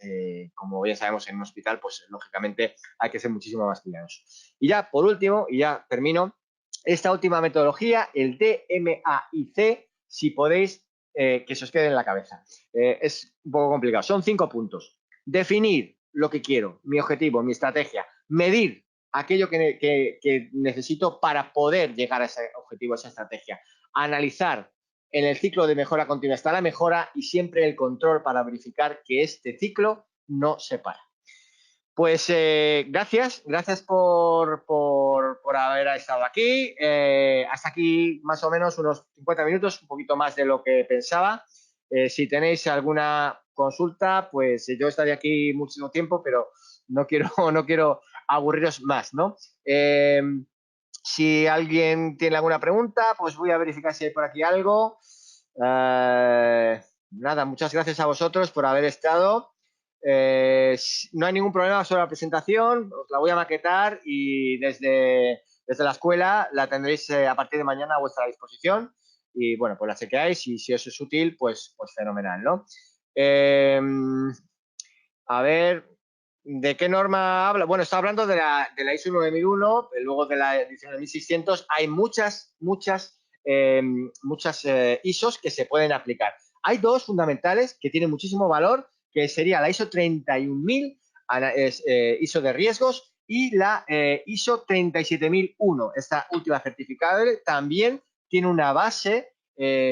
Como bien sabemos, en un hospital, pues lógicamente hay que ser muchísimo más cuidadosos. Y ya, por último, y ya termino, esta última metodología, el DMAIC, si podéis, que se os quede en la cabeza. Es un poco complicado. Son 5 puntos. Definir lo que quiero, mi objetivo, mi estrategia. Medir aquello que necesito para poder llegar a ese objetivo, a esa estrategia. Analizar en el ciclo de mejora continua está la mejora y siempre el control para verificar que este ciclo no se para. Pues gracias por haber estado aquí. Hasta aquí más o menos unos 50 minutos, un poquito más de lo que pensaba. Si tenéis alguna consulta, pues yo estaré aquí muchísimo tiempo, pero no quiero, no quiero aburriros más, ¿no? Si alguien tiene alguna pregunta, pues voy a verificar si hay por aquí algo. Nada, muchas gracias a vosotros por haber estado. No hay ningún problema sobre la presentación, os la voy a maquetar y desde la escuela la tendréis a partir de mañana a vuestra disposición y bueno, pues la chequeáis y si os es útil, pues fenomenal, ¿no? A ver, ¿de qué norma habla? Bueno, está hablando de la ISO 9001, luego de la edición de 1600. Hay muchas ISOs que se pueden aplicar. Hay dos fundamentales que tienen muchísimo valor, que sería la ISO 31000, ISO de riesgos, y la ISO 37001. Esta última certificable también tiene una base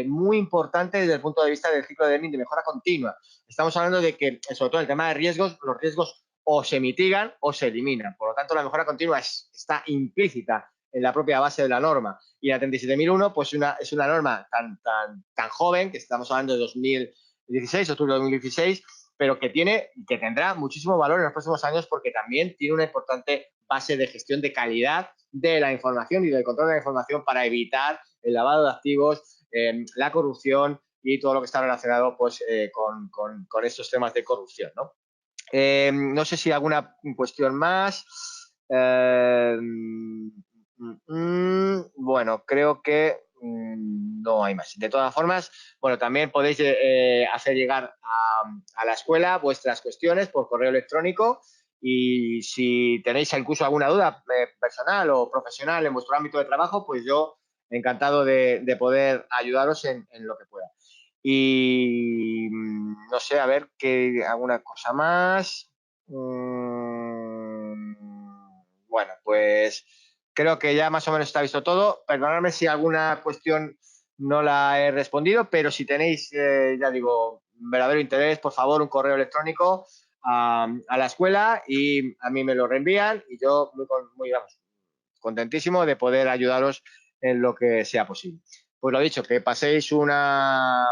muy importante desde el punto de vista del ciclo de Deming de mejora continua. Estamos hablando de que, sobre todo en el tema de riesgos, los riesgos o se mitigan o se eliminan. Por lo tanto, la mejora continua está implícita en la propia base de la norma. Y la 37001 pues es una norma tan joven, que estamos hablando de 2016, octubre de 2016, pero que tendrá muchísimo valor en los próximos años porque también tiene una importante base de gestión de calidad de la información y del control de la información para evitar el lavado de activos, la corrupción y todo lo que está relacionado pues, con estos temas de corrupción, ¿no? No sé si alguna cuestión más. Bueno, creo que no hay más. De todas formas, bueno, también podéis hacer llegar a la escuela vuestras cuestiones por correo electrónico y si tenéis incluso alguna duda personal o profesional en vuestro ámbito de trabajo, pues yo encantado de poder ayudaros en lo que pueda. Y no sé, a ver, alguna cosa más. Bueno, pues creo que ya más o menos está visto todo. Perdonadme si alguna cuestión no la he respondido, pero si tenéis, ya digo, verdadero interés, por favor, un correo electrónico a la escuela y a mí me lo reenvían y yo vamos, contentísimo de poder ayudaros en lo que sea posible. Pues lo dicho, que paséis una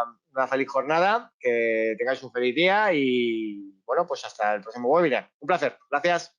feliz jornada, que tengáis un feliz día y bueno, pues hasta el próximo webinar. Un placer. Gracias.